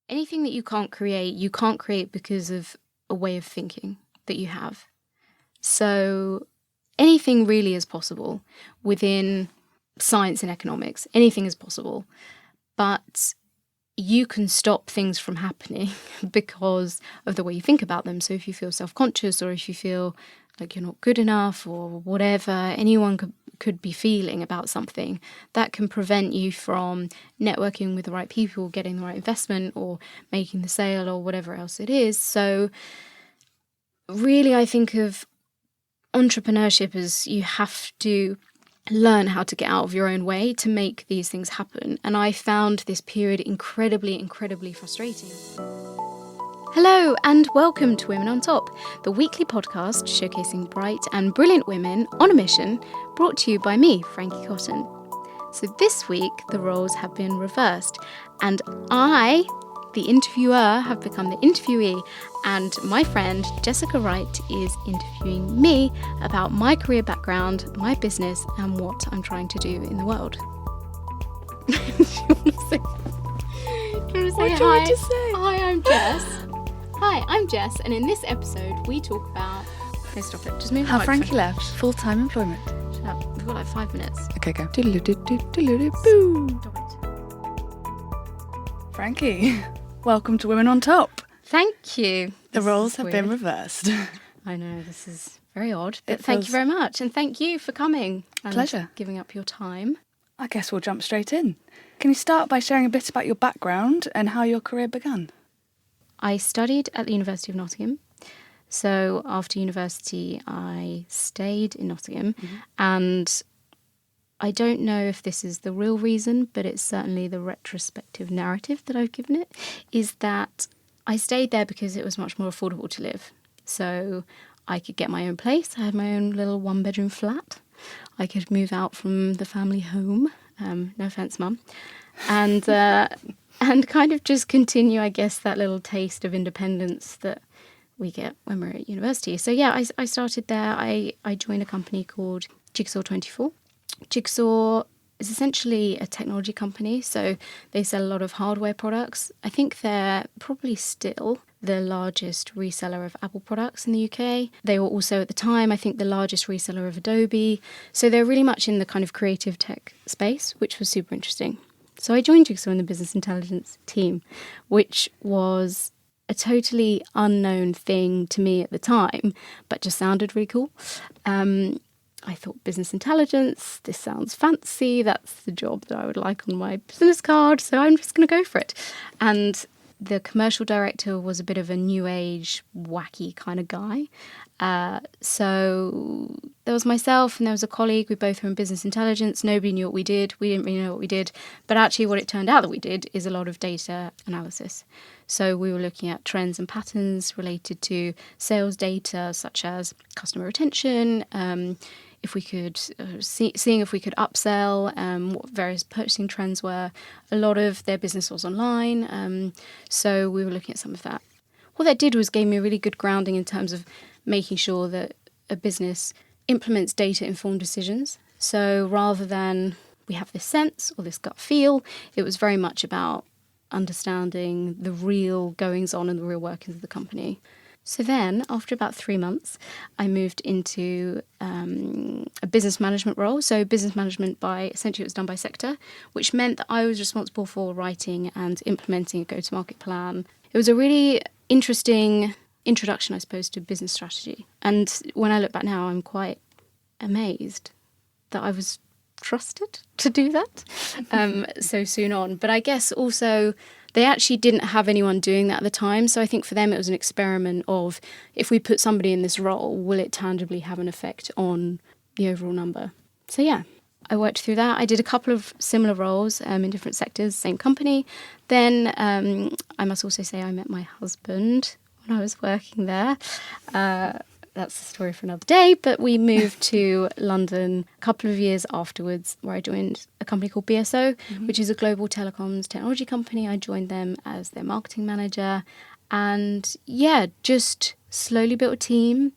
anything that you can't create because of a way of thinking that you have. So anything really is possible within science and economics. Anything is possible. But you can stop things from happening because of the way you think about them. So if you feel self-conscious, or if you feel like you're not good enough, or whatever anyone could be feeling about something, that can prevent you from networking with the right people, getting the right investment, or making the sale, or whatever else it is. So really, I think of entrepreneurship as you have to learn how to get out of your own way to make these things happen. And I found this period incredibly frustrating. Hello and welcome to Women on Top, the weekly podcast showcasing bright and brilliant women on a mission, brought to you by me, Frankie Cotton. So this week the roles have been reversed, and I, the interviewer, have become the interviewee, and my friend Jessica Wright is interviewing me about my career background, my business, and what I'm trying to do in the world. Do you want to say hi? Hi, I'm Jess. Hi, I'm Jess, and in this episode we talk about... Okay, stop it. Just move how Frankie left full-time employment. Shut up. We've got like 5 minutes. Okay, go. Stop it. Frankie, welcome to Women on Top. Thank you. The roles have been reversed. I know, this is very odd, but thank you very much, and thank you for coming. And pleasure. Giving up your time. I guess we'll jump straight in. Can you start by sharing a bit about your background and how your career began? I studied at the University of Nottingham. So after university, I stayed in Nottingham. Mm-hmm. And I don't know if this is the real reason, but it's certainly the retrospective narrative that I've given it, is that I stayed there because it was much more affordable to live. So I could get my own place. I had my own little 1-bedroom flat. I could move out from the family home. No offence, Mum. And kind of just continue, I guess, that little taste of independence that we get when we're at university. So yeah, I started there. I joined a company called Jigsaw24. Jigsaw is essentially a technology company, so they sell a lot of hardware products. I think they're probably still the largest reseller of Apple products in the UK. They were also, at the time, I think the largest reseller of Adobe. So they're really much in the kind of creative tech space, which was super interesting. So I joined Jigsaw in the business intelligence team, which was a totally unknown thing to me at the time, but just sounded really cool. I thought business intelligence, this sounds fancy, that's the job that I would like on my business card, so I'm just going to go for it. And the commercial director was a bit of a new age, wacky kind of guy. So there was myself and there was a colleague. We both were in business intelligence. Nobody knew what we did. We didn't really know what we did. But actually what it turned out that we did is a lot of data analysis. So we were looking at trends and patterns related to sales data, such as customer retention, if we could seeing if we could upsell, what various purchasing trends were. A lot of their business was online, so we were looking at some of that. What that did was gave me a really good grounding in terms of making sure that a business implements data-informed decisions. So rather than we have this sense or this gut feel, it was very much about understanding the real goings-on and the real workings of the company. So then, after about 3 months, I moved into a business management role. So business management essentially it was done by sector, which meant that I was responsible for writing and implementing a go-to-market plan. It was a really interesting introduction, I suppose, to business strategy. And when I look back now, I'm quite amazed that I was trusted to do that so soon on. But I guess also they actually didn't have anyone doing that at the time. So I think for them it was an experiment of, if we put somebody in this role, will it tangibly have an effect on the overall number? So yeah, I worked through that. I did a couple of similar roles in different sectors, same company. Then I must also say I met my husband when I was working there. That's a story for another day, but we moved to London a couple of years afterwards, where I joined a company called BSO, which is a global telecoms technology company. I joined them as their marketing manager, and yeah, just slowly built a team,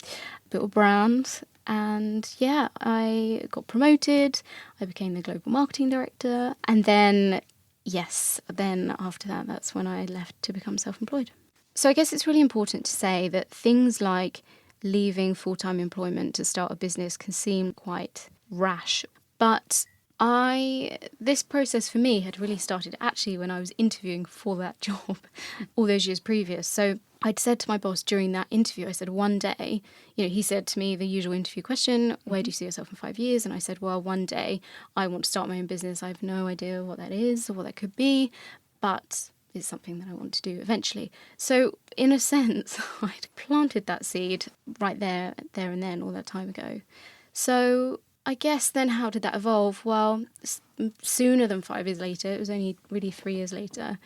built a brand, and yeah, I got promoted. I became the global marketing director, and then yes, then after that, that's when I left to become self-employed. So I guess it's really important to say that things like leaving full-time employment to start a business can seem quite rash. But this process for me had really started actually when I was interviewing for that job all those years previous. So I'd said to my boss during that interview, I said, one day, he said to me the usual interview question, where do you see yourself in 5 years? And I said, well, one day I want to start my own business. I have no idea what that is or what that could be, but it's something that I want to do eventually. So in a sense, I'd planted that seed right there and then all that time ago. So I guess then how did that evolve? Well, sooner than 5 years later, it was only really 3 years later,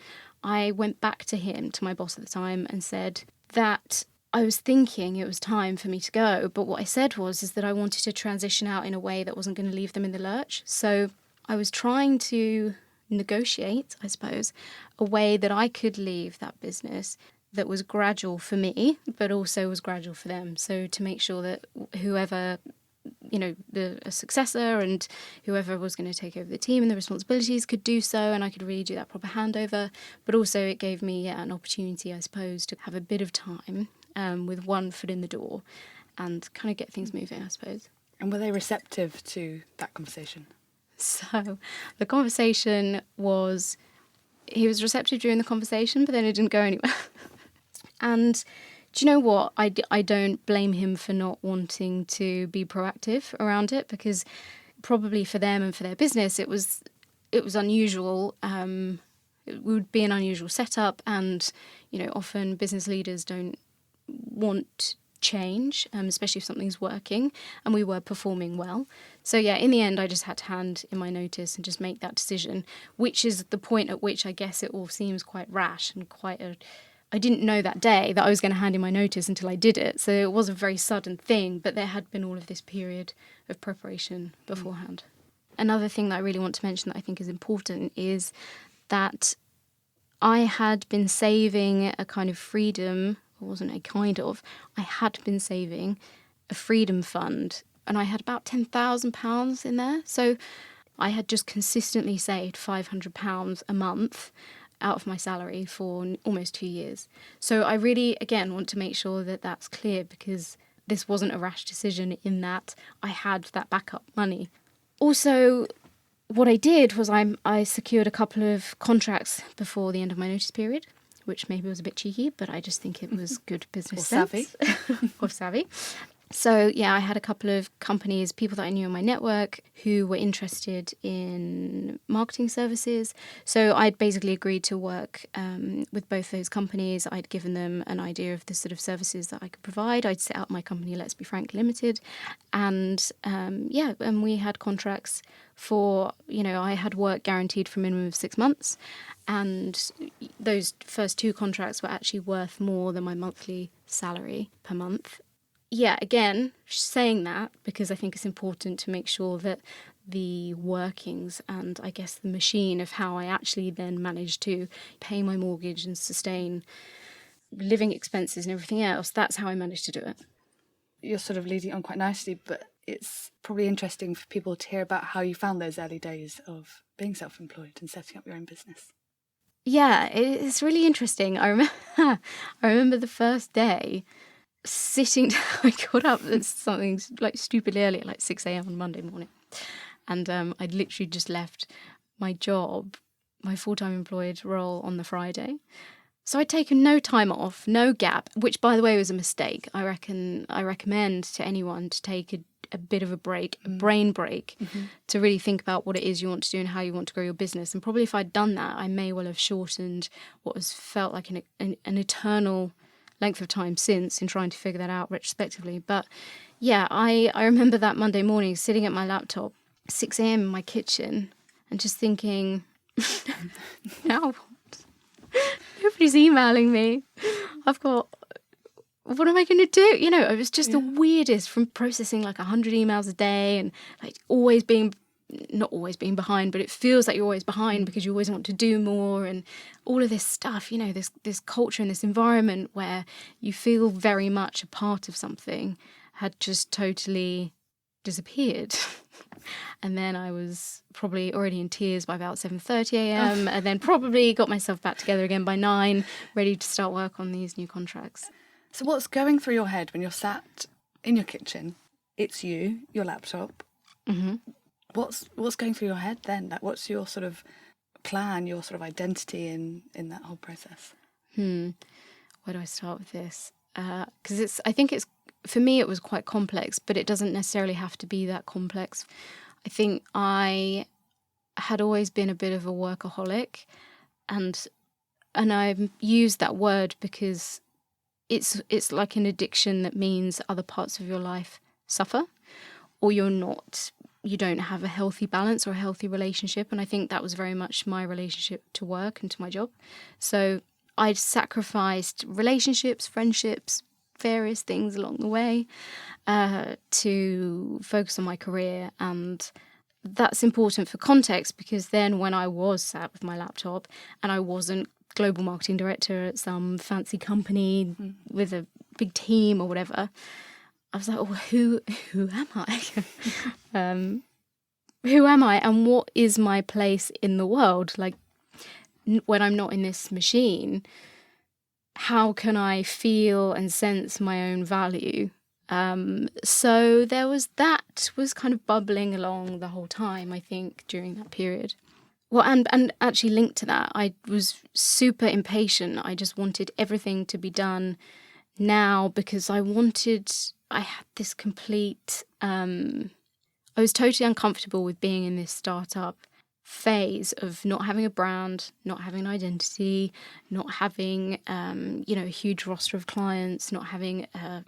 I went back to him, to my boss at the time, and said that I was thinking it was time for me to go. But what I said is that I wanted to transition out in a way that wasn't going to leave them in the lurch. So I was trying to negotiate, I suppose, a way that I could leave that business that was gradual for me, but also was gradual for them. So to make sure that whoever, a successor and whoever was going to take over the team and the responsibilities could do so, and I could really do that proper handover. But also it gave me an opportunity, I suppose, to have a bit of time with one foot in the door and kind of get things moving, I suppose. And were they receptive to that conversation? So the conversation was, he was receptive during the conversation, but then it didn't go anywhere. And do you know what? I don't blame him for not wanting to be proactive around it, because probably for them and for their business, it was unusual. It would be an unusual setup, and often business leaders don't want change, especially if something's working, and we were performing well. So yeah, in the end, I just had to hand in my notice and just make that decision, which is the point at which I guess it all seems quite rash and I didn't know that day that I was going to hand in my notice until I did it. So it was a very sudden thing, but there had been all of this period of preparation beforehand. Another thing that I really want to mention that I think is important is that I had been saving a kind of freedom, I had been saving a freedom fund, and I had about £10,000 in there. So I had just consistently saved £500 a month out of my salary for almost 2 years. So I really, again, want to make sure that that's clear, because this wasn't a rash decision in that I had that backup money. Also, what I did was I secured a couple of contracts before the end of my notice period, which maybe was a bit cheeky, but I just think it was good business sense. Or savvy. So yeah, I had a couple of companies, people that I knew in my network who were interested in marketing services. So I'd basically agreed to work with both those companies. I'd given them an idea of the sort of services that I could provide. I'd set up my company, Let's Be Frank Limited. And and we had contracts for, I had work guaranteed for a minimum of 6 months. And those first 2 contracts were actually worth more than my monthly salary per month. Yeah, again, saying that because I think it's important to make sure that the workings and I guess the machine of how I actually then managed to pay my mortgage and sustain living expenses and everything else, that's how I managed to do it. You're sort of leading on quite nicely, but it's probably interesting for people to hear about how you found those early days of being self-employed and setting up your own business. Yeah, it's really interesting. I remember the first day sitting down. I got up at something like stupidly early at like 6 a.m. on Monday morning. And I'd literally just left my job, my full-time employed role on the Friday. So I'd taken no time off, no gap, which, by the way, was a mistake. I recommend to anyone to take a bit of a break, a brain break, to really think about what it is you want to do and how you want to grow your business. And probably if I'd done that, I may well have shortened what was felt like an eternal length of time since in trying to figure that out retrospectively. But yeah, I remember that Monday morning sitting at my laptop, 6 a.m. in my kitchen, and just thinking, now what? Nobody's emailing me. What am I going to do? It was just the weirdest, from processing like 100 emails a day and like not always being behind, but it feels like you're always behind because you always want to do more and all of this stuff, this culture and this environment where you feel very much a part of something had just totally disappeared. And then I was probably already in tears by about 7:30 a.m. And then probably got myself back together again by 9, ready to start work on these new contracts. So what's going through your head when you're sat in your kitchen? It's you, your laptop. Mm-hmm. What's going through your head then? Like, what's your sort of plan, your sort of identity in that whole process? Where do I start with this? Because I think for me it was quite complex, but it doesn't necessarily have to be that complex. I think I had always been a bit of a workaholic, and I use that word because it's like an addiction that means other parts of your life suffer, or you don't have a healthy balance or a healthy relationship. And I think that was very much my relationship to work and to my job. So I'd sacrificed relationships, friendships, various things along the way to focus on my career. And that's important for context, because then when I was sat with my laptop and I wasn't global marketing director at some fancy company with a big team or whatever, I was like, oh, who am I? Who am I, and what is my place in the world? Like, when I'm not in this machine, how can I feel and sense my own value? So that was kind of bubbling along the whole time, I think, during that period. Well, and actually linked to that, I was super impatient. I just wanted everything to be done now, because I had this complete, I was totally uncomfortable with being in this startup phase of not having a brand, not having an identity, not having, a huge roster of clients, not having a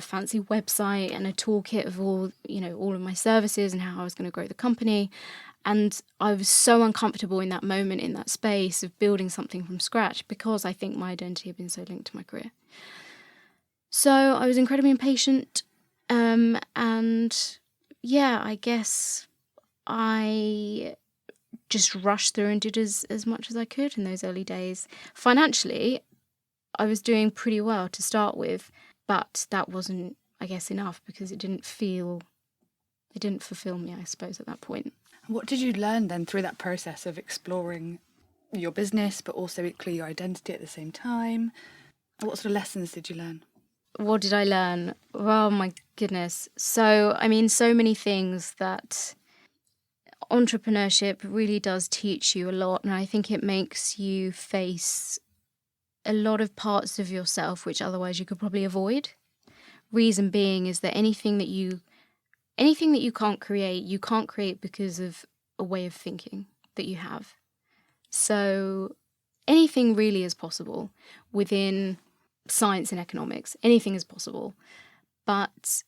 fancy website and a toolkit of all of my services and how I was going to grow the company. And I was so uncomfortable in that moment, in that space of building something from scratch, because I think my identity had been so linked to my career. So I was incredibly impatient, and yeah, I guess I just rushed through and did as much as I could in those early days. Financially, I was doing pretty well to start with, but that wasn't, I guess, enough, because it didn't fulfill me, I suppose, at that point. What did you learn then through that process of exploring your business, but also equally your identity at the same time? What sort of lessons did you learn? What did I learn? Oh my goodness. So, I mean, so many things that entrepreneurship really does teach you a lot. And I think it makes you face a lot of parts of yourself which otherwise you could probably avoid. Reason being is that anything that you can't create because of a way of thinking that you have. So anything really is possible within science and economics. Anything is possible, but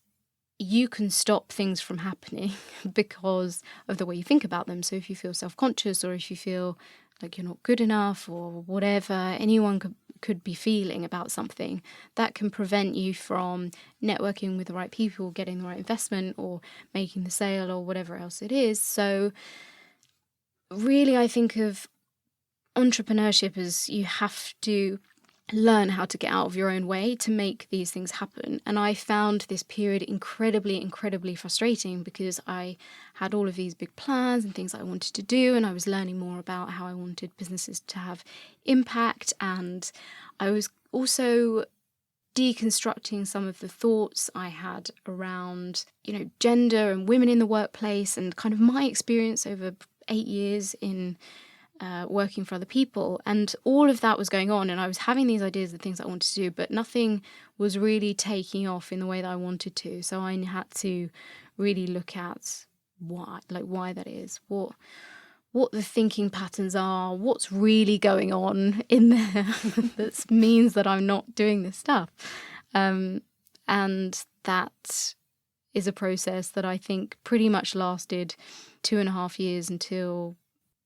you can stop things from happening because of the way you think about them. So if you feel self-conscious, or if you feel like you're not good enough, or whatever anyone could be feeling about something, that can prevent you from networking with the right people, getting the right investment, or making the sale, or whatever else it is. So really, I think of entrepreneurship as you have to learn how to get out of your own way to make these things happen. And I found this period incredibly, incredibly frustrating, because I had all of these big plans and things I wanted to do, and I was learning more about how I wanted businesses to have impact. And I was also deconstructing some of the thoughts I had around, gender and women in the workplace, and kind of my experience over 8 years in working for other people. And all of that was going on, and I was having these ideas of things I wanted to do, but nothing was really taking off in the way that I wanted to. So I had to really look at why that is, what the thinking patterns are, what's really going on in there that means that I'm not doing this stuff. And that is a process that I think pretty much lasted 2.5 years until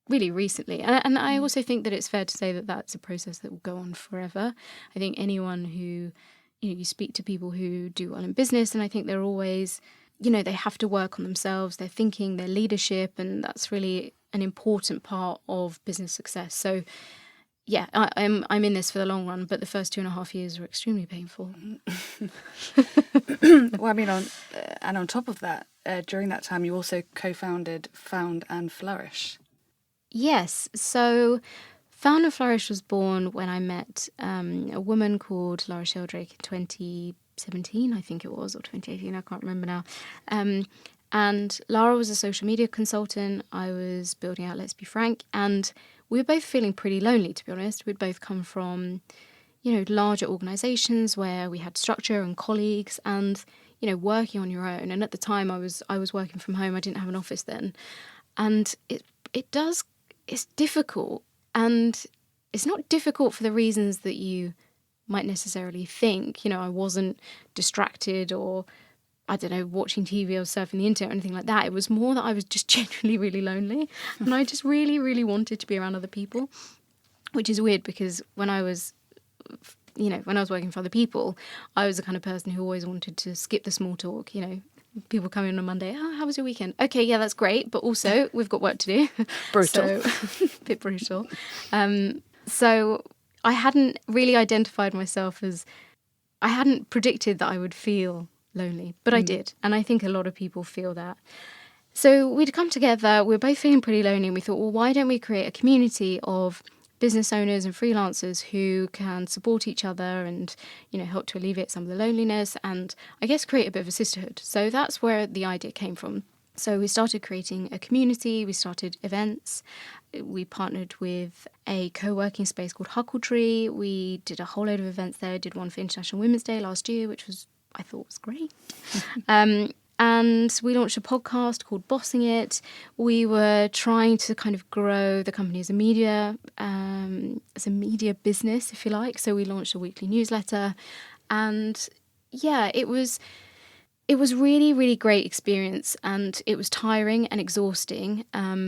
really recently. And I also think that it's fair to say that that's a process that will go on forever. I think anyone who, you speak to people who do well in business, and I think they're always, they have to work on themselves, their thinking, their leadership, and that's really an important part of business success. So yeah, I'm in this for the long run, but the first 2.5 years were extremely painful. Well, I mean, on top of that, during that time you also co-founded Found and Flourish. Yes. So Found and Flourish was born when I met a woman called Laura Sheldrake in 2017, I think it was, or 2018, I can't remember now. And Lara was a social media consultant. I was building out Let's Be Frank. And we were both feeling pretty lonely, to be honest. We'd both come from, larger organisations where we had structure and colleagues and, working on your own. And at the time I was working from home. I didn't have an office then. And it's difficult. And it's not difficult for the reasons that you might necessarily think. I wasn't distracted or, I don't know, watching TV or surfing the internet or anything like that. It was more that I was just genuinely really lonely. And I just really, really wanted to be around other people, which is weird because when I was working for other people, I was the kind of person who always wanted to skip the small talk, people come in on Monday, oh, how was your weekend? Okay, yeah, that's great. But also we've got work to do. Brutal. So, a bit brutal. So I hadn't really identified myself I hadn't predicted that I would feel lonely, but I did. And I think a lot of people feel that. So we'd come together, we were both feeling pretty lonely, and we thought, well, why don't we create a community of business owners and freelancers who can support each other and, help to alleviate some of the loneliness and I guess create a bit of a sisterhood. So that's where the idea came from. So we started creating a community, we started events, we partnered with a co-working space called Huckletree, we did a whole load of events there, did one for International Women's Day last year, which I thought was great. And we launched a podcast called Bossing It. We were trying to kind of grow the company as a media business, if you like. So we launched a weekly newsletter. And yeah, it was really, really great experience, and it was tiring and exhausting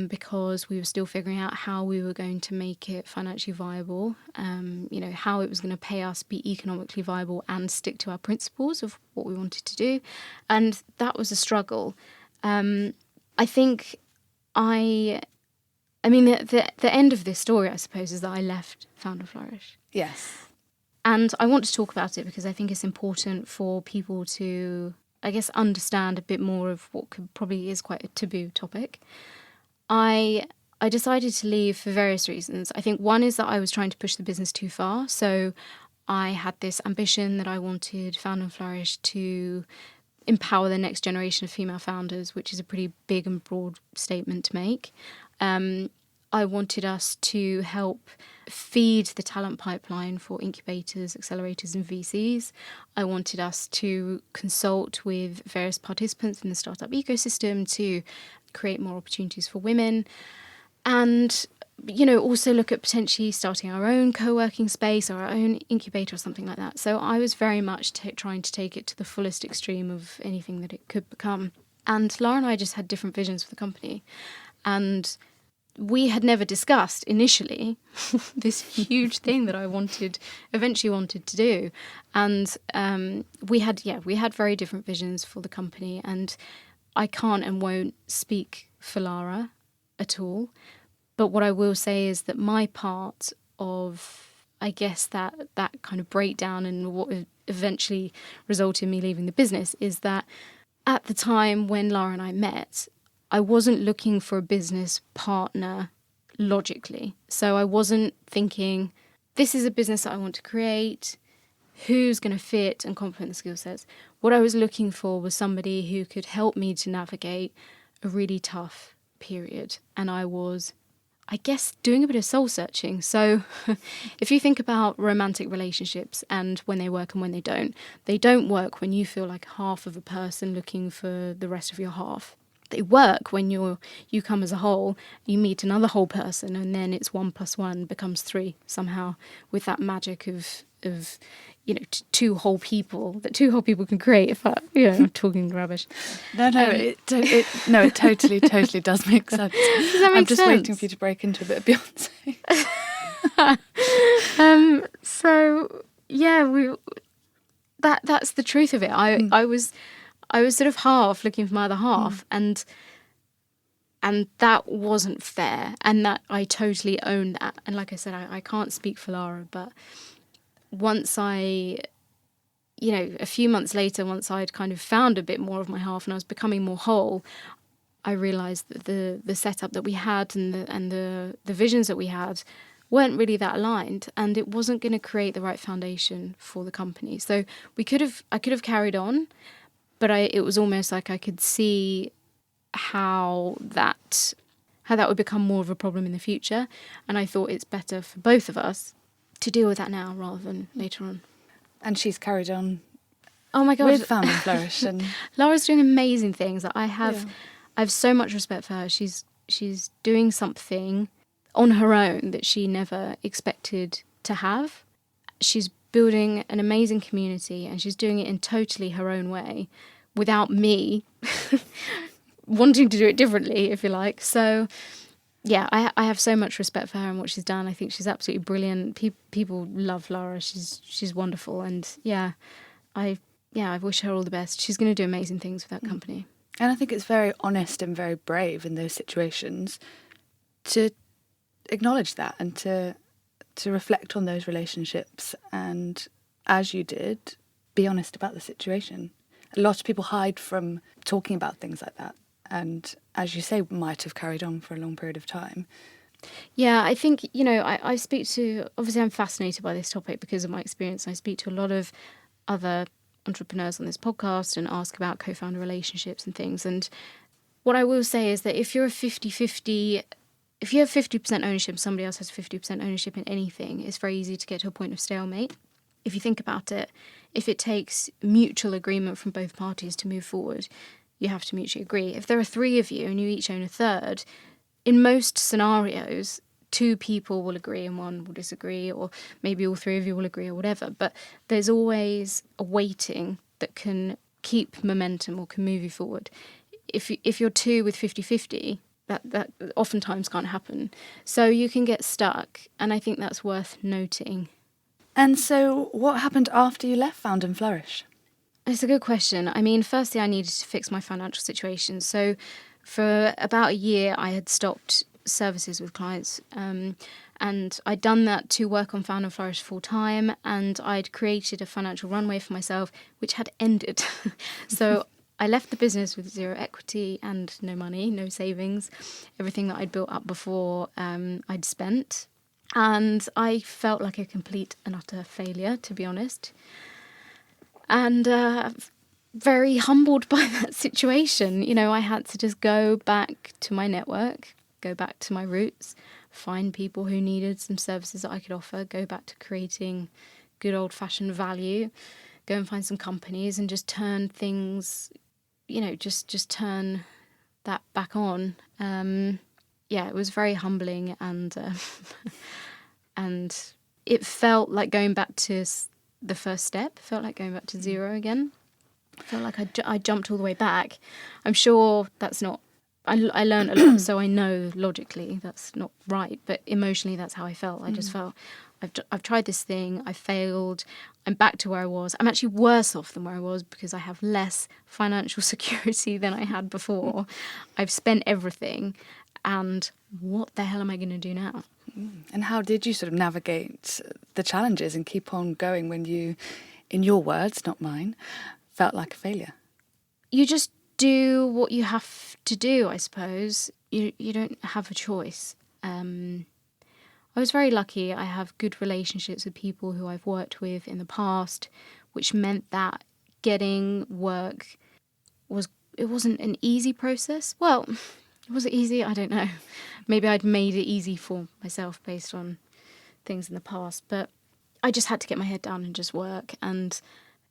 because we were still figuring out how we were going to make it financially viable, how it was going to pay us, be economically viable and stick to our principles of what we wanted to do. And that was a struggle. I think the end of this story, I suppose, is that I left Found and Flourish. Yes. And I want to talk about it because I think it's important for people to, I guess, understand a bit more of what probably is quite a taboo topic. I decided to leave for various reasons. I think one is that I was trying to push the business too far. So I had this ambition that I wanted Found and Flourish to empower the next generation of female founders, which is a pretty big and broad statement to make. I wanted us to help feed the talent pipeline for incubators, accelerators and VCs. I wanted us to consult with various participants in the startup ecosystem to create more opportunities for women and, also look at potentially starting our own co-working space or our own incubator or something like that. So I was very much trying to take it to the fullest extreme of anything that it could become. And Laura and I just had different visions for the company. And we had never discussed initially this huge thing that I eventually wanted to do. And we had very different visions for the company. And I can't and won't speak for Lara at all. But what I will say is that my part of, I guess, that kind of breakdown and what eventually resulted in me leaving the business is that at the time when Lara and I met, I wasn't looking for a business partner logically. So I wasn't thinking, this is a business that I want to create, who's going to fit and complement the skill sets. What I was looking for was somebody who could help me to navigate a really tough period. And I was, I guess, doing a bit of soul searching. So if you think about romantic relationships and when they work and when they don't work when you feel like half of a person looking for the rest of your half. They work when you come as a whole, you meet another whole person, and then it's 1 + 1 becomes 3 somehow, with that magic of two whole people that two whole people can create. If I'm talking rubbish. No, it totally does make sense. Does that make I'm just sense? waiting for you to break into a bit of Beyonce. So yeah, that's the truth of it. I was sort of half looking for my other half, and that wasn't fair, and that I totally own that. And like I said, I can't speak for Lara, but once I a few months later, once I'd kind of found a bit more of my half and I was becoming more whole, I realised that the setup that we had and the visions that we had weren't really that aligned, and it wasn't going to create the right foundation for the company. So I could have carried on, but it was almost like I could see how that would become more of a problem in the future, and I thought it's better for both of us to deal with that now rather than later on. And she's carried on. Oh my God, with Found and Flourish, and Laura's doing amazing things. I have so much respect for her. She's doing something on her own that she never expected to have. She's building an amazing community, and she's doing it in totally her own way without me wanting to do it differently, if you like. So yeah, I have so much respect for her and what she's done. I think she's absolutely brilliant. People love Laura. She's wonderful, and I wish her all the best. She's going to do amazing things with that company. And I think it's very honest and very brave in those situations to acknowledge that and to reflect on those relationships, and, as you did, be honest about the situation. A lot of people hide from talking about things like that, and, as you say, might have carried on for a long period of time. Yeah, I think, I speak to, obviously I'm fascinated by this topic because of my experience. I speak to a lot of other entrepreneurs on this podcast and ask about co-founder relationships and things. And what I will say is that if you're a 50-50, if you have 50% ownership, somebody else has 50% ownership in anything, it's very easy to get to a point of stalemate. If you think about it, if it takes mutual agreement from both parties to move forward, you have to mutually agree. If there are three of you and you each own a third, in most scenarios, two people will agree and one will disagree, or maybe all three of you will agree or whatever. But there's always a weighting that can keep momentum or can move you forward. If you're two with 50-50, that oftentimes can't happen. So you can get stuck, and I think that's worth noting. And so what happened after you left Found and Flourish? It's a good question. I mean, firstly, I needed to fix my financial situation. So for about a year, I had stopped services with clients, and I'd done that to work on Found and Flourish full time, and I'd created a financial runway for myself, which had ended. So I left the business with zero equity and no money, no savings. Everything that I'd built up before, I'd spent. And I felt like a complete and utter failure, to be honest. And very humbled by that situation. I had to just go back to my network, go back to my roots, find people who needed some services that I could offer, go back to creating good old-fashioned value, go and find some companies and just turn things, just turn that back on. It was very humbling, and and it felt like going back to the first step. Felt like going back to zero again. Felt like I jumped all the way back. I'm sure that's not. I learned a lot, so I know logically that's not right, but emotionally that's how I felt. I just felt I've tried this thing, I failed, I'm back to where I was. I'm actually worse off than where I was because I have less financial security than I had before. I've spent everything, and what the hell am I going to do now? And how did you sort of navigate the challenges and keep on going when you, in your words, not mine, felt like a failure? You just do what you have to do, I suppose. You don't have a choice. I was very lucky. I have good relationships with people who I've worked with in the past, which meant that getting work wasn't an easy process. Well, was it easy? I don't know. Maybe I'd made it easy for myself based on things in the past, but I just had to get my head down and just work and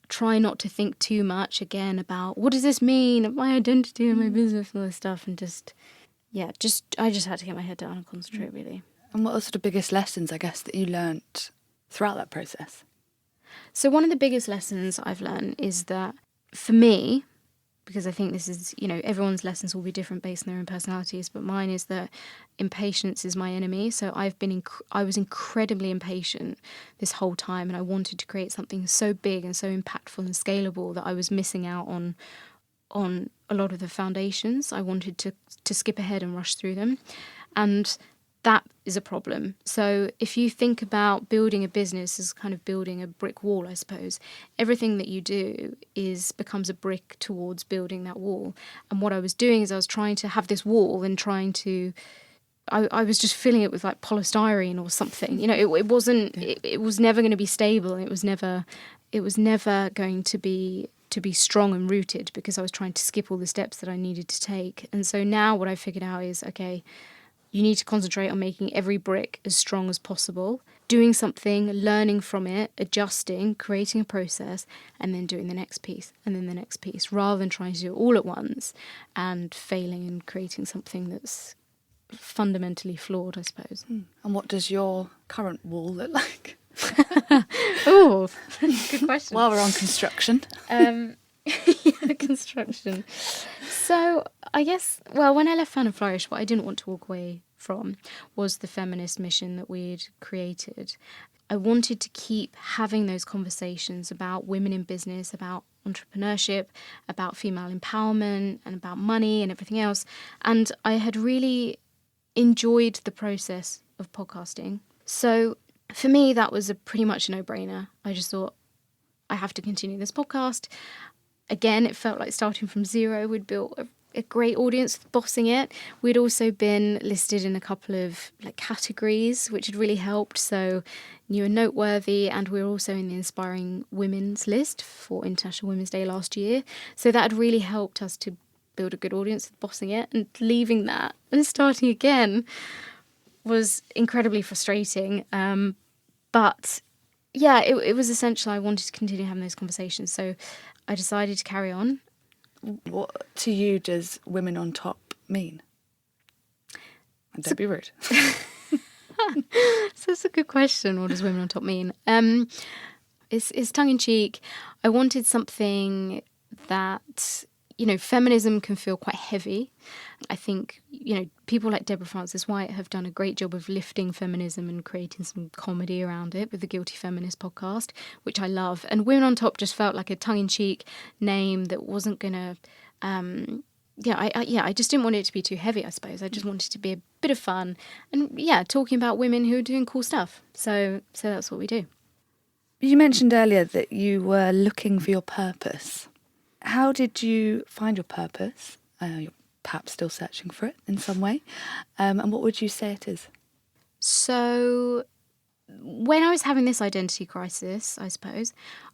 try not to think too much again about what does this mean, my identity and my business and all this stuff, and I just had to get my head down and concentrate, really. And what are the sort of biggest lessons, I guess, that you learnt throughout that process? So one of the biggest lessons I've learned is that for me, because I think this is, everyone's lessons will be different based on their own personalities, but mine is that impatience is my enemy. So I was incredibly impatient this whole time, and I wanted to create something so big and so impactful and scalable that I was missing out on a lot of the foundations. I wanted to skip ahead and rush through them. And that is a problem. So if you think about building a business as kind of building a brick wall, I suppose, everything that you do becomes a brick towards building that wall. And what I was doing is I was trying to have this wall and I was just filling it with like polystyrene or something. It wasn't. It was never going to be stable. It was never going to be strong and rooted, because I was trying to skip all the steps that I needed to take. And so now what I figured out is, okay, you need to concentrate on making every brick as strong as possible, doing something, learning from it, adjusting, creating a process, and then doing the next piece, and then the next piece, rather than trying to do it all at once and failing and creating something that's fundamentally flawed, I suppose. And what does your current wall look like? Oh, good question. While we're on construction. Construction. So I guess, when I left Found and Flourish, what I didn't want to walk away from was the feminist mission that we'd created. I wanted to keep having those conversations about women in business, about entrepreneurship, about female empowerment, and about money and everything else. And I had really enjoyed the process of podcasting. So for me, that was pretty much a no-brainer. I just thought, I have to continue this podcast. Again, it felt like starting from zero. We'd built a great audience, bossing it. We'd also been listed in a couple of categories, which had really helped. So new and noteworthy, and we were also in the Inspiring Women's list for International Women's Day last year. So that had really helped us to build a good audience, bossing it, and leaving that and starting again was incredibly frustrating. But yeah, it was essential. I wanted to continue having those conversations. So I decided to carry on. What to you does women on top mean? And don't be rude. So that's a good question. What does women on top mean? It's tongue-in-cheek. I wanted something that, feminism can feel quite heavy. I think, people like Deborah Frances-White have done a great job of lifting feminism and creating some comedy around it with the Guilty Feminist podcast, which I love. And Women on Top just felt like a tongue-in-cheek name that wasn't going to... I just didn't want it to be too heavy, I suppose. I just wanted it to be a bit of fun and, talking about women who are doing cool stuff. So that's what we do. You mentioned earlier that you were looking for your purpose. How did you find your purpose? You're perhaps still searching for it in some way. And what would you say it is? So when I was having this identity crisis, I suppose,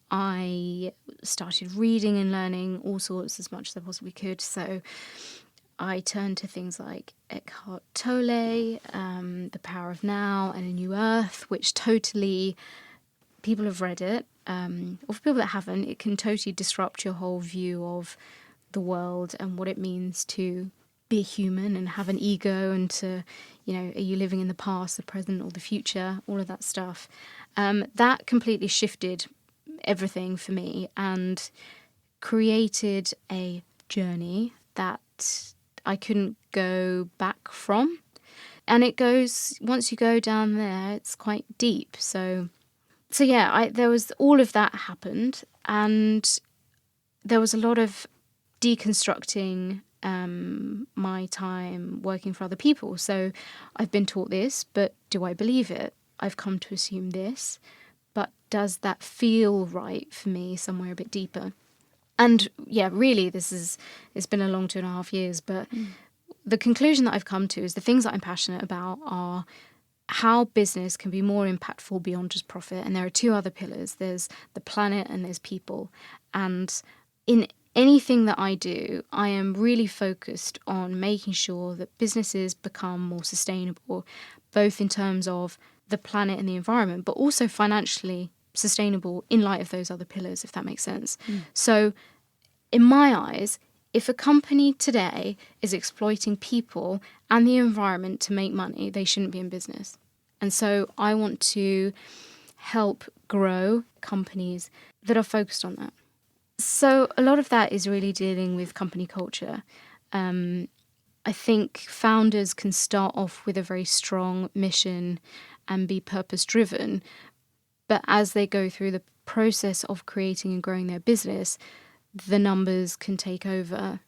I started reading and learning all sorts as much as I possibly could. So I turned to things like Eckhart Tolle, The Power of Now, and A New Earth, which totally, people have read it. Or for people that haven't, it can totally disrupt your whole view of the world and what it means to be a human and have an ego, and to, are you living in the past, the present, or the future, all of that stuff. That completely shifted everything for me and created a journey that I couldn't go back from. And it goes, once you go down there, it's quite deep. So yeah, there was all of that happened, and there was a lot of deconstructing my time working for other people. So I've been taught this, but do I believe it? I've come to assume this, but does that feel right for me somewhere a bit deeper? And yeah, really, it's been a long 2.5 years, but the conclusion that I've come to is the things that I'm passionate about are how business can be more impactful beyond just profit. And there are two other pillars. There's the planet and there's people. And in anything that I do, I am really focused on making sure that businesses become more sustainable, both in terms of the planet and the environment, but also financially sustainable in light of those other pillars, if that makes sense. So in my eyes, if a company today is exploiting people and the environment to make money, they shouldn't be in business. And so I want to help grow companies that are focused on that. So a lot of that is really dealing with company culture. I think founders can start off with a very strong mission and be purpose-driven, but as they go through the process of creating and growing their business, the numbers can take over.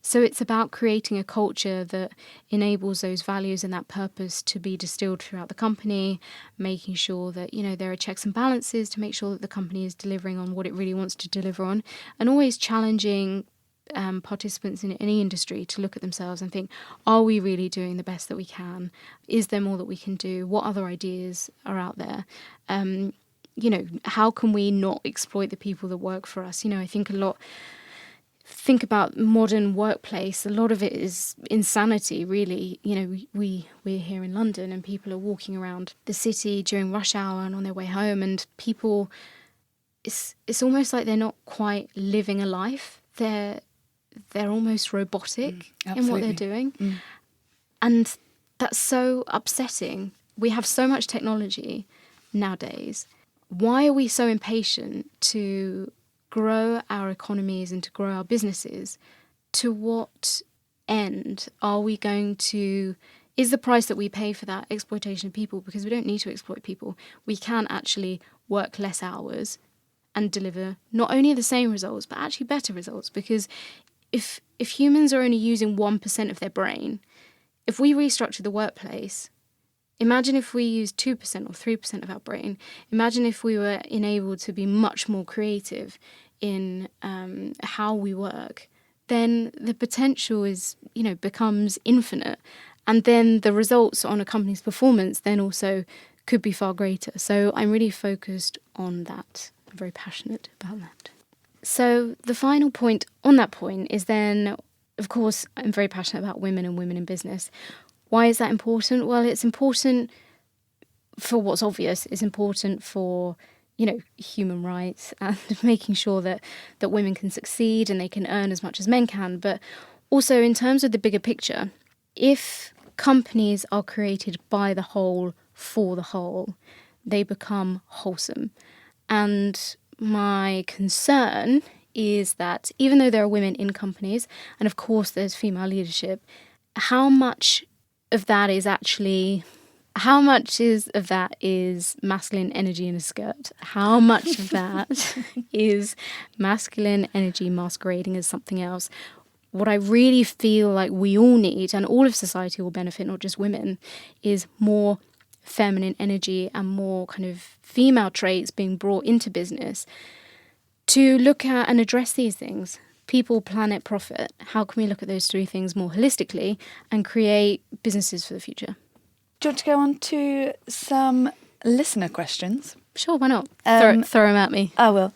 So it's about creating a culture that enables those values and that purpose to be distilled throughout the company, making sure that, there are checks and balances to make sure that the company is delivering on what it really wants to deliver on, and always challenging participants in any industry to look at themselves and think, are we really doing the best that we can? Is there more that we can do? What other ideas are out there? How can we not exploit the people that work for us? I think about modern workplace, a lot of it is insanity, really. We're here in London and people are walking around the city during rush hour and on their way home, and people, it's almost like they're not quite living a life. They're almost robotic in what they're doing. And that's so upsetting. We have so much technology nowadays. Why are we so impatient to grow our economies and to grow our businesses? To what end are we going to... Is the price that we pay for that exploitation of people? Because we don't need to exploit people. We can actually work less hours and deliver not only the same results, but actually better results. Because if humans are only using 1% of their brain, if we restructure the workplace, imagine if we used 2% or 3% of our brain. Imagine if we were enabled to be much more creative in how we work. Then the potential becomes infinite. And then the results on a company's performance then also could be far greater. So I'm really focused on that. I'm very passionate about that. So the final point on that point is then, of course, I'm very passionate about women and women in business. Why is that important? Well, it's important for what's obvious. It's important for, human rights and making sure that women can succeed and they can earn as much as men can. But also in terms of the bigger picture, if companies are created by the whole for the whole, they become wholesome. And my concern is that even though there are women in companies, and of course there's female leadership, how much of that is masculine energy in a skirt? How much of that is masculine energy masquerading as something else? What I really feel like we all need, and all of society will benefit, not just women, is more feminine energy and more kind of female traits being brought into business to look at and address these things. People, planet, profit. How can we look at those three things more holistically and create businesses for the future? Do you want to go on to some listener questions? Sure, why not? Throw them at me. I will.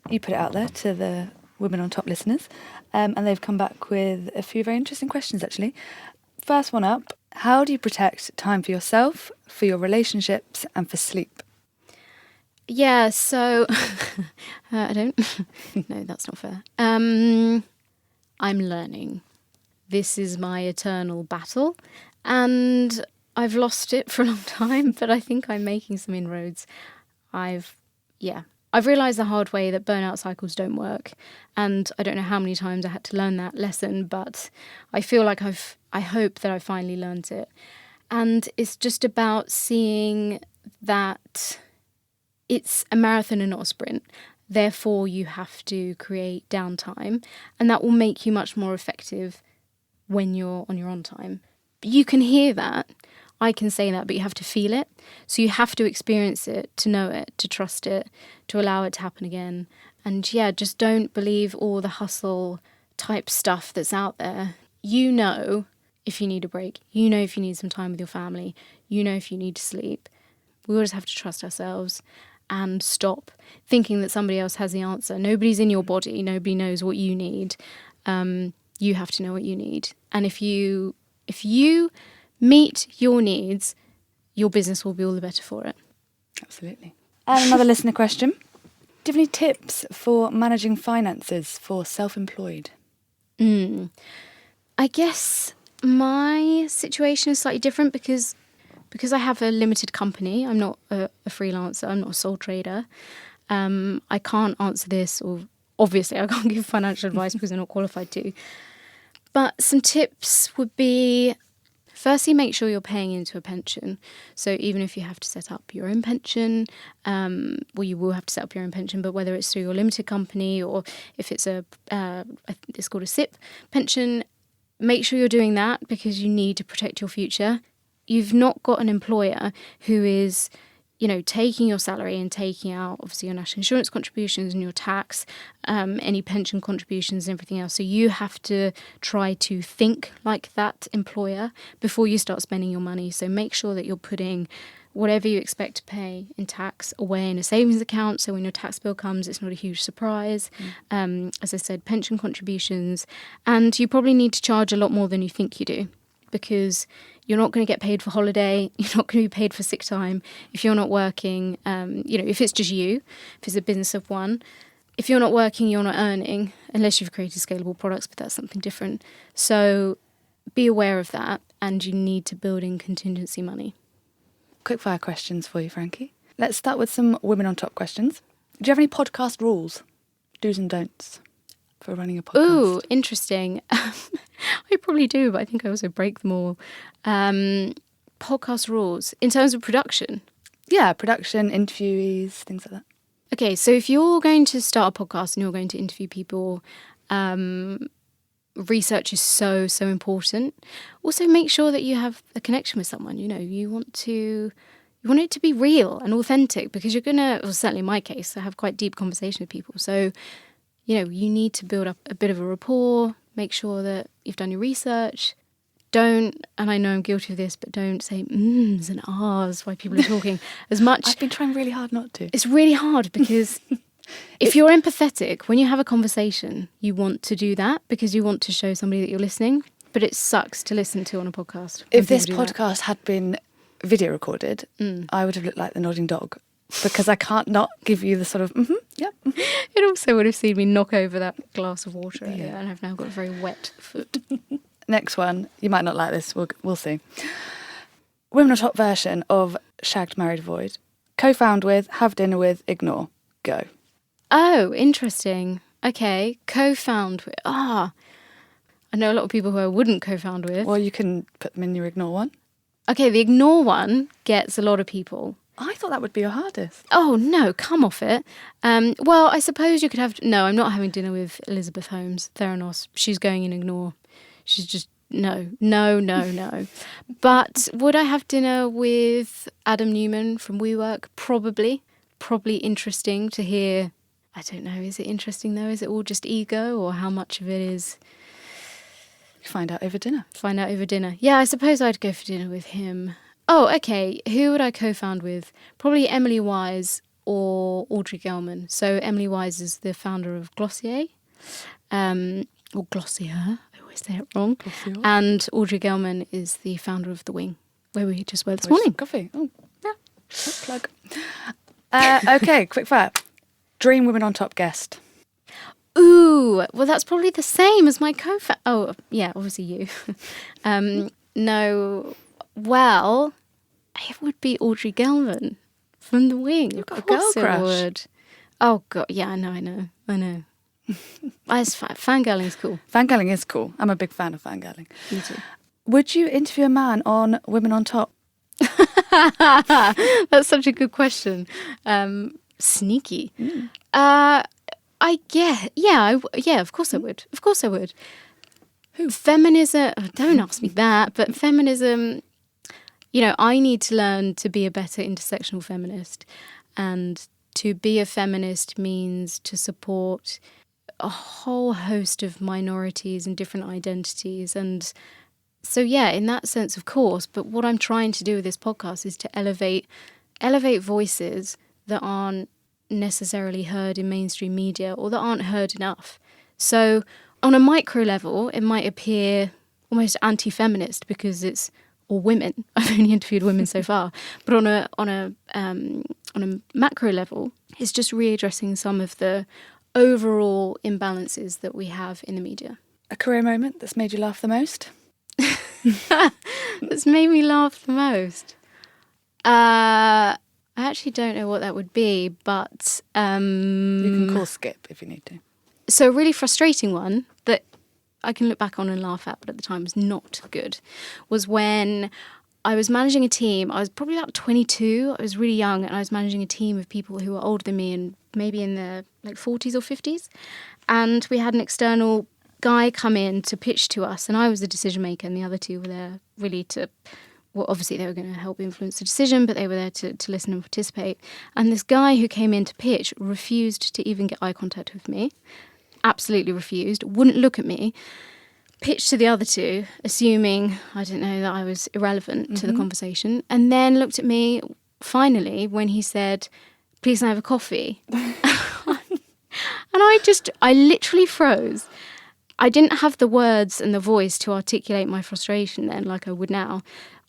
You put it out there to the Women on Top listeners, and they've come back with a few very interesting questions, actually. First one up, how do you protect time for yourself, for your relationships, and for sleep? Yeah, so I don't... No, that's not fair. I'm learning. This is my eternal battle, and I've lost it for a long time, but I think I'm making some inroads. I've realised the hard way that burnout cycles don't work, and I don't know how many times I had to learn that lesson, but I feel like I hope that I finally learned it. And it's just about seeing that it's a marathon and not a sprint. Therefore, you have to create downtime, and that will make you much more effective when you're on your own time. You can hear that. I can say that, but you have to feel it. So you have to experience it, to know it, to trust it, to allow it to happen again. And yeah, just don't believe all the hustle type stuff that's out there. You know if you need a break. You know if you need some time with your family. You know if you need to sleep. We all just have to trust ourselves and stop thinking that somebody else has the answer. Nobody's in your body. Nobody knows what you need. You have to know what you need. And if you meet your needs, your business will be all the better for it. Absolutely. And another listener question. Do you have any tips for managing finances for self-employed? I guess my situation is slightly different because I have a limited company. I'm not a freelancer. I'm not a sole trader. I can't answer this, or obviously I can't give financial advice because I'm not qualified to. But some tips would be, firstly, make sure you're paying into a pension. So even if you have to set up your own pension, well, you will have to set up your own pension, but whether it's through your limited company or if it's it's called a SIP pension, make sure you're doing that because you need to protect your future. You've not got an employer who is, taking your salary and taking out, obviously, your national insurance contributions and your tax, any pension contributions and everything else. So you have to try to think like that employer before you start spending your money. So make sure that you're putting whatever you expect to pay in tax away in a savings account. So when your tax bill comes, it's not a huge surprise. As I said, pension contributions. And you probably need to charge a lot more than you think you do, because you're not going to get paid for holiday. You're not going to be paid for sick time if you're not working. If it's just you, if it's a business of one, if you're not working, you're not earning, unless you've created scalable products, but that's something different. So be aware of that, and you need to build in contingency money. Quick fire questions for you, Frankie. Let's start with some women on top questions. Do you have any podcast rules, do's and don'ts for running a podcast? Ooh, interesting. I probably do, but I think I also break them all. Podcast rules in terms of production. Yeah, production, interviewees, things like that. Okay, so if you're going to start a podcast and you're going to interview people, research is so important. Also, make sure that you have a connection with someone. You want it to be real and authentic, because you're gonna, well, certainly in my case, I have quite deep conversation with people. So, you need to build up a bit of a rapport. Make sure that you've done your research. Don't, and I know I'm guilty of this, but don't say mms and ahs while people are talking as much. I've been trying really hard not to. It's really hard because if you're empathetic, when you have a conversation, you want to do that because you want to show somebody that you're listening. But it sucks to listen to on a podcast. If this podcast had been video recorded, I would have looked like the nodding dog, because I can't not give you the sort of, yep. It also would have seen me knock over that glass of water earlier, and I've now got a very wet foot. Next one, you might not like this, we'll see. Women on top version of Shagged, Married, Avoid. Co-found with, have dinner with, ignore. Go. Oh, interesting. Okay, co-found with, I know a lot of people who I wouldn't co-found with. Well, you can put them in your ignore one. Okay, the ignore one gets a lot of people. I thought that would be your hardest. Oh, no, come off it. Well, I suppose you could have... No, I'm not having dinner with Elizabeth Holmes, Theranos. She's going in ignore. She's just... No. But would I have dinner with Adam Newman from WeWork? Probably. Probably interesting to hear... I don't know, is it interesting though? Is it all just ego, or how much of it is... Find out over dinner. Yeah, I suppose I'd go for dinner with him. Oh, okay. Who would I co-found with? Probably Emily Wise or Audrey Gelman. So Emily Wise is the founder of Glossier, or Glossier. I always say it wrong. Glossier. And Audrey Gelman is the founder of The Wing, where we just were this morning. Coffee. Oh, yeah. Plug. Okay, quick fire. Dream women on top guest. Ooh, well, that's probably the same as my co-founder. Oh, yeah, obviously you. No, well, it would be Audrey Gelman from The Wing. You've got a girl crush. Would. Oh, God, yeah, I know. Fangirling is cool. Fangirling is cool. I'm a big fan of fangirling. Me too. Would you interview a man on Women on Top? That's such a good question. Sneaky. Of course I would. Who? Feminism, don't ask me that, but feminism, I need to learn to be a better intersectional feminist. And to be a feminist means to support a whole host of minorities and different identities. And so, yeah, in that sense, of course. But what I'm trying to do with this podcast is to elevate voices that aren't necessarily heard in mainstream media, or that aren't heard enough. So on a micro level, it might appear almost anti-feminist because it's all women. I've only interviewed women so far, but on a macro level, it's just readdressing some of the overall imbalances that we have in the media. A career moment that's made you laugh the most? That's made me laugh the most. I actually don't know what that would be, but... you can call Skip if you need to. So a really frustrating one that I can look back on and laugh at, but at the time was not good, was when I was managing a team. I was probably about 22. I was really young, and I was managing a team of people who were older than me and maybe in their 40s or 50s. And we had an external guy come in to pitch to us, and I was the decision maker, and the other two were there really to, well, obviously they were going to help influence the decision, but they were there to listen and participate. And this guy who came in to pitch refused to even get eye contact with me, absolutely refused, wouldn't look at me, pitched to the other two, assuming, I don't know, that I was irrelevant to the conversation, and then looked at me finally when he said, "Please, can I have a coffee?" And I literally froze. I didn't have the words and the voice to articulate my frustration then like I would now.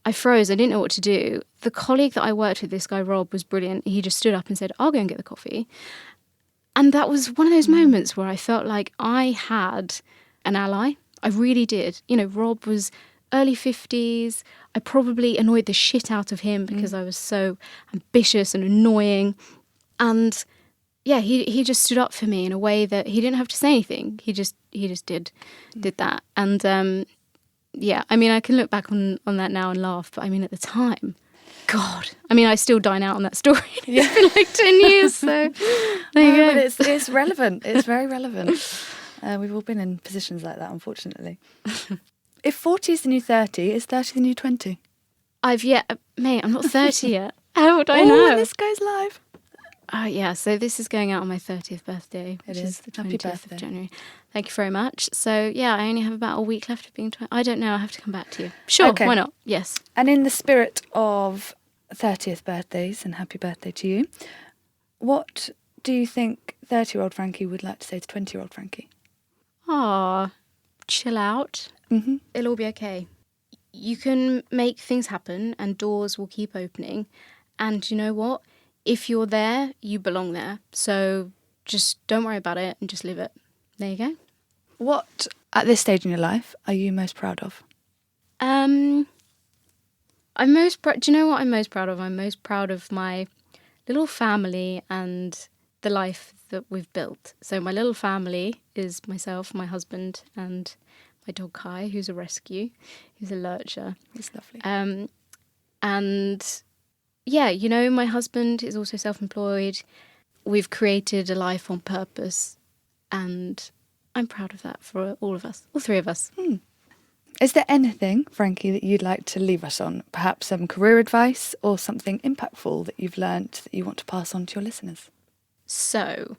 I froze. I didn't know what to do. The colleague that I worked with, this guy Rob, was brilliant. He just stood up and said, "I'll go and get the coffee." And that was one of those moments where I felt like I had an ally. I really did. You know, Rob was early 50s. I probably annoyed the shit out of him because I was so ambitious and annoying. And yeah, he just stood up for me in a way that he didn't have to say anything. He just did that. And yeah, I mean, I can look back on that now and laugh, but I mean, at the time, God, I mean, I still dine out on that story. It's been like 10 years, so there you go. But it's relevant. It's very relevant. We've all been in positions like that, unfortunately. If 40 is the new 30, is 30 the new 20? Mate, I'm not 30 yet. How would I know? Oh, this goes live. Yeah, so this is going out on my 30th birthday, which is the 20th of January. Thank you very much. So, yeah, I only have about a week left of being 20. I don't know, I have to come back to you. Sure, okay. Why not? Yes. And in the spirit of 30th birthdays, and happy birthday to you, what do you think 30-year-old Frankie would like to say to 20-year-old Frankie? Chill out. Mm-hmm. It'll all be okay. You can make things happen and doors will keep opening. And you know what? If you're there, you belong there. So just don't worry about it and just live it. There you go. What, at this stage in your life, are you most proud of? Do you know what I'm most proud of? I'm most proud of my little family and the life that we've built. So my little family is myself, my husband, and my dog Kai, who's a rescue. He's a lurcher. He's lovely. And yeah, you know, my husband is also self-employed. We've created a life on purpose, and I'm proud of that for all of us, all three of us. Is there anything, Frankie, that you'd like to leave us on? Perhaps some career advice or something impactful that you've learnt that you want to pass on to your listeners? So,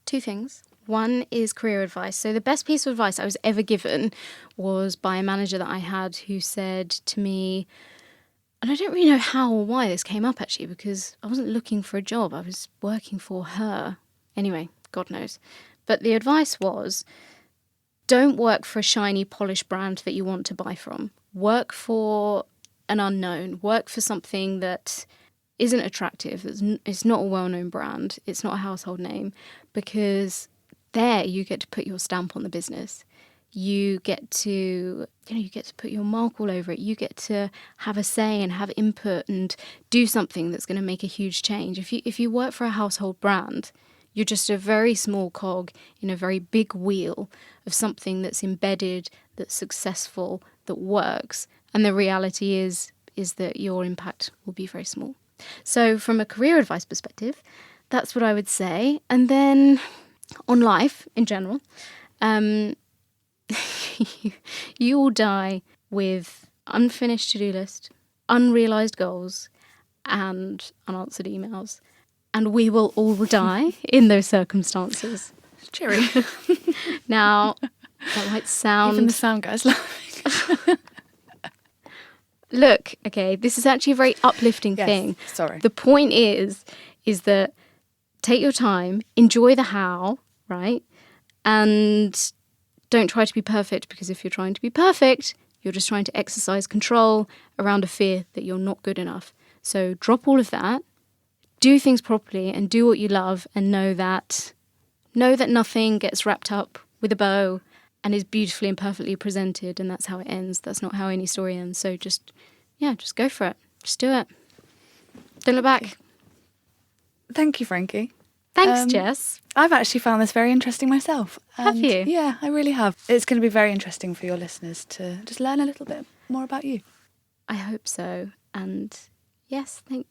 two things. One is career advice. So the best piece of advice I was ever given was by a manager that I had who said to me, and I don't really know how or why this came up actually, because I wasn't looking for a job. I was working for her. Anyway, God knows. But the advice was, don't work for a shiny, polished brand that you want to buy from. Work for an unknown. Work for something that isn't attractive. It's not a well-known brand. It's not a household name, because there you get to put your stamp on the business. You get to put your mark all over it. You get to have a say and have input and do something that's going to make a huge change. If you work for a household brand, you're just a very small cog in a very big wheel of something that's embedded, that's successful, that works. And the reality is that your impact will be very small. So from a career advice perspective, that's what I would say. And then on life in general, you will die with unfinished to-do list, unrealised goals, and unanswered emails. And we will all die in those circumstances. Cheery. Now, that might sound... Even the sound guy's laughing. Look, okay, this is actually a very uplifting thing. Sorry. The point is that take your time, enjoy the how, right? And don't try to be perfect, because if you're trying to be perfect, you're just trying to exercise control around a fear that you're not good enough. So drop all of that, do things properly and do what you love, and know that nothing gets wrapped up with a bow and is beautifully and perfectly presented, and that's how it ends. That's not how any story ends. So just go for it. Just do it. Don't look back. Thank you, Frankie. Thanks, Jess. I've actually found this very interesting myself. Have you? Yeah, I really have. It's going to be very interesting for your listeners to just learn a little bit more about you. I hope so. And yes, thank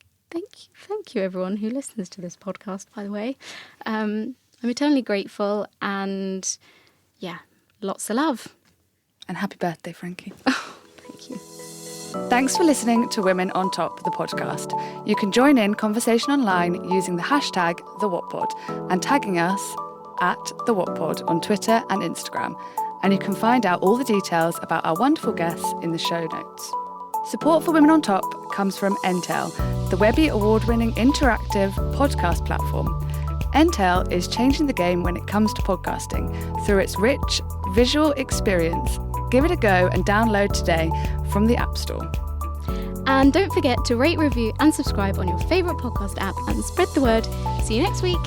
you everyone who listens to this podcast, by the way. I'm eternally grateful, and yeah, lots of love. And happy birthday, Frankie. Oh, thank you. Thanks for listening to Women on Top, the podcast. You can join in conversation online using the hashtag #TheWhatPod and tagging us at @TheWhatPod on Twitter and Instagram. And you can find out all the details about our wonderful guests in the show notes. Support for Women on Top comes from Entel, the Webby award-winning interactive podcast platform. Entel is changing the game when it comes to podcasting through its rich visual experience. Give it a go and download today from the App Store. And don't forget to rate, review and subscribe on your favourite podcast app and spread the word. See you next week.